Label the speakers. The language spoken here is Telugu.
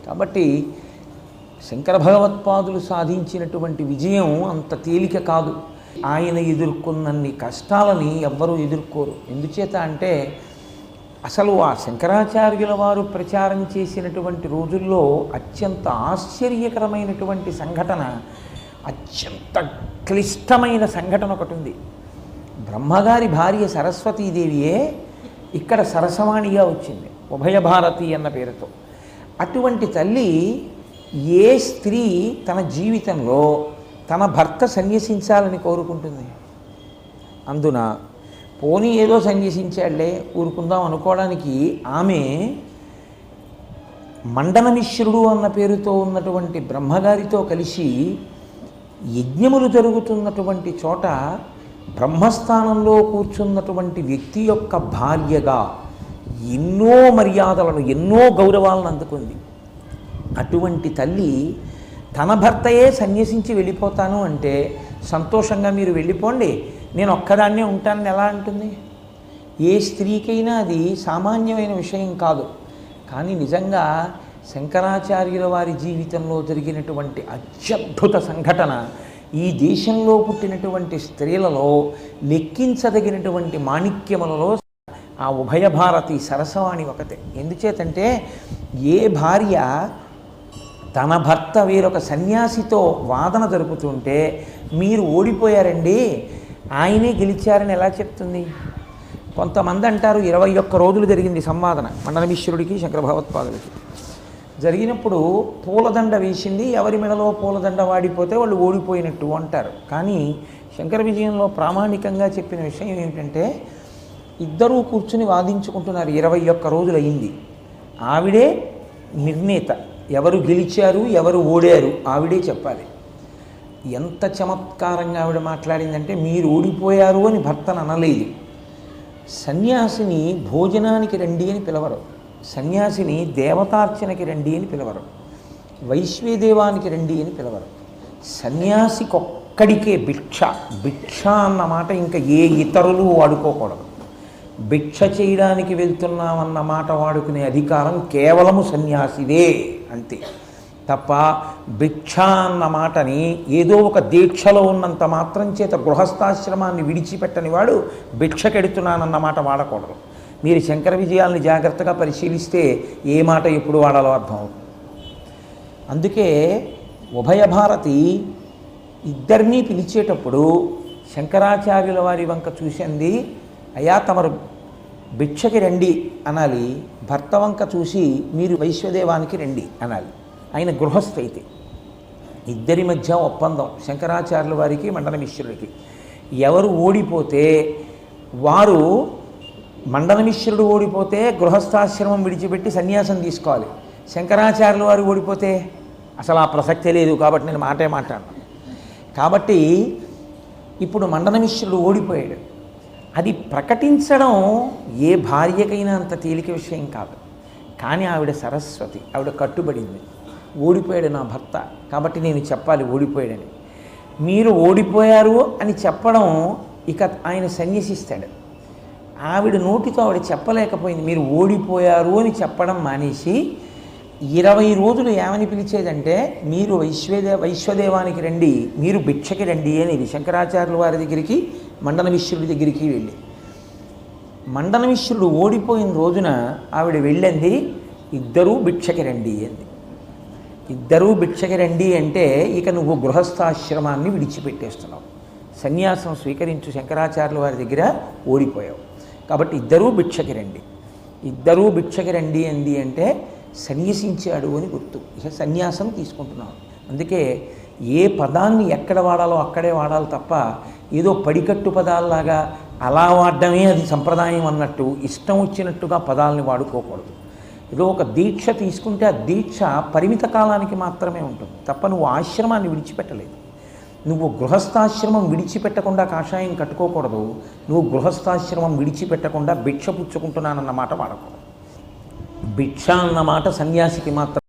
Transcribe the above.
Speaker 1: కాబట్టి శంకర భగవత్పాదులు సాధించినటువంటి విజయం అంత తేలిక కాదు. ఆయన ఎదుర్కొన్నన్ని కష్టాలని ఎవ్వరూ ఎదుర్కోరు. ఎందుచేత అంటే అసలు ఆ శంకరాచార్యుల వారు ప్రచారం చేసినటువంటి రోజుల్లో అత్యంత ఆశ్చర్యకరమైనటువంటి సంఘటన, అత్యంత క్లిష్టమైన సంఘటన ఒకటి ఉంది. బ్రహ్మగారి భార్య సరస్వతీదేవియే ఇక్కడ సరసవాణిగా వచ్చింది, ఉభయ భారతి అన్న పేరుతో. అటువంటి తల్లి ఏ స్త్రీ తన జీవితంలో తన భర్త సన్యసించాలని కోరుకుంటుంది? అందున పోనీ ఏదో సన్యసించాళ్లే ఊరుకుందాం అనుకోవడానికి ఆమె మండనమిశ్రుడు అన్న పేరుతో ఉన్నటువంటి బ్రహ్మగారితో కలిసి యజ్ఞములు జరుగుతున్నటువంటి చోట బ్రహ్మస్థానంలో కూర్చున్నటువంటి వ్యక్తి యొక్క భార్యగా ఎన్నో మర్యాదలను, ఎన్నో గౌరవాలను అందుకుంది. అటువంటి తల్లి తన భర్తయే సన్యసించి వెళ్ళిపోతాను అంటే సంతోషంగా మీరు వెళ్ళిపోండి, నేను ఒక్కదాన్నే ఉంటానని ఎలా అంటుంది? ఏ స్త్రీకైనా అది సామాన్యమైన విషయం కాదు. కానీ నిజంగా శంకరాచార్యుల వారి జీవితంలో జరిగినటువంటి అత్యద్భుత సంఘటన ఈ దేశంలో పుట్టినటువంటి స్త్రీలలో లెక్కించదగినటువంటి మాణిక్యములలో ఆ ఉభయ భారతి సరసవాణి ఒకటే. ఎందుచేతంటే ఏ భార్య తన భర్త వేరొక సన్యాసితో వాదన జరుపుతుంటే మీరు ఓడిపోయారండి, ఆయనే గెలిచారని ఎలా చెప్తుంది? కొంతమంది అంటారు 21 రోజులు జరిగింది సంవాదన మండనమిశ్వరుడికి శంకర భగవత్పాదులకి. జరిగినప్పుడు పూలదండ వేసింది, ఎవరి మెడలో పూలదండ వాడిపోతే వాళ్ళు ఓడిపోయినట్టు అంటారు. కానీ శంకర విజయంలో ప్రామాణికంగా చెప్పిన విషయం ఏమిటంటే ఇద్దరూ కూర్చుని వాదించుకుంటున్నారు, 21 రోజులు అయింది. ఆవిడే నిర్ణేత, ఎవరు గెలిచారు ఎవరు ఓడారు ఆవిడే చెప్పాలి. ఎంత చమత్కారంగా ఆవిడ మాట్లాడిందంటే మీరు ఓడిపోయారు అని భర్తను అనలేదు. సన్యాసిని భోజనానికి రండి అని పిలవరు, సన్యాసిని దేవతార్చనకి రండి అని పిలవరు, వైశ్వేదేవానికి రండి అని పిలవరు. సన్యాసికొక్కడికే భిక్ష, భిక్ష అన్న మాట ఇంకా ఏ ఇతరులు వాడుకోకూడదు. భిక్ష చేయడానికి వెళ్తున్నామన్న మాట వాడుకునే అధికారం కేవలము సన్యాసిదే అంతే తప్ప భిక్ష అన్న మాటని ఏదో ఒక దీక్షలో ఉన్నంత మాత్రం చేత గృహస్థాశ్రమాన్ని విడిచిపెట్టని వాడు భిక్షకెడుతున్నానన్న మాట వాడకూడదు. మీరు శంకర విజయాల్ని జాగ్రత్తగా పరిశీలిస్తే ఏ మాట ఎప్పుడు వాడాలో అర్థమవుతుంది. అందుకే ఉభయ భారతి ఇద్దరినీ పిలిచేటప్పుడు శంకరాచార్యుల వారి వంక చూసింది, అయ్యా తమరు భిక్షకి రండి అనాలి, భర్త వంక చూసి మీరు వైశ్వదేవానికి రండి అనాలి. ఆయన గృహస్థ అయితే ఇద్దరి మధ్య ఒప్పందం శంకరాచార్యుల వారికి మండనమిశ్వరుడికి. ఎవరు ఓడిపోతే వారు, మండనమిశ్వరుడు ఓడిపోతే గృహస్థాశ్రమం విడిచిపెట్టి సన్యాసం తీసుకోవాలి, శంకరాచార్యుల వారు ఓడిపోతే అసలు ఆ ప్రసక్తే లేదు. కాబట్టి నేను మాటే మాట్లాడను. కాబట్టి ఇప్పుడు మండనమిశ్వరుడు ఓడిపోయాడు. అది ప్రకటించడం ఏ భార్యకైనా అంత తేలిక విషయం కాదు. కానీ ఆవిడ సరస్వతి, ఆవిడ కట్టుబడింది. ఓడిపోయాడు నా భర్త కాబట్టి నేను చెప్పాలి ఓడిపోయాడని. మీరు ఓడిపోయారు అని చెప్పడం ఇక ఆయన సన్యసిస్తాడు. ఆవిడ నోటితో ఆవిడ చెప్పలేకపోయింది. మీరు ఓడిపోయారు అని చెప్పడం మానేసి 20 రోజులు ఏమని పిలిచేదంటే మీరు వైశ్వదేవానికి రండి, మీరు భిక్షకి రండి అనేది. శంకరాచార్యుల వారి దగ్గరికి మండనమిశ్వరుడి దగ్గరికి వెళ్ళి, మండనమిశ్వరుడు ఓడిపోయిన రోజున ఆవిడ వెళ్ళింది ఇద్దరూ భిక్షకి రండి అంది. ఇద్దరూ భిక్షకి రండి అంటే ఇక నువ్వు గృహస్థాశ్రమాన్ని విడిచిపెట్టేస్తున్నావు, సన్యాసం స్వీకరించు, శంకరాచార్యుల వారి దగ్గర ఓడిపోయావు కాబట్టి ఇద్దరూ భిక్షకి రండి. ఇద్దరూ భిక్షకి రండి అంది అంటే సన్యసించాడు అని గుర్తు, ఇక సన్యాసం తీసుకుంటున్నాడు. అందుకే ఏ పదాన్ని ఎక్కడ వాడాలో అక్కడే వాడాలి తప్ప ఏదో పడికట్టు పదాల్లాగా అలా వాడడమే అది సంప్రదాయం అన్నట్టు ఇష్టం వచ్చినట్టుగా పదాలని వాడుకోకూడదు. ఏదో ఒక దీక్ష తీసుకుంటే ఆ దీక్ష పరిమిత కాలానికి మాత్రమే ఉంటుంది తప్ప నువ్వు ఆశ్రమాన్ని విడిచిపెట్టలేదు. నువ్వు గృహస్థాశ్రమం విడిచిపెట్టకుండా కాషాయం కట్టుకోకూడదు, నువ్వు గృహస్థాశ్రమం విడిచిపెట్టకుండా భిక్ష పుచ్చుకుంటున్నానన్న మాట వాడకూడదు. భిక్ష అన్న మాట సన్యాసికి మాత్రం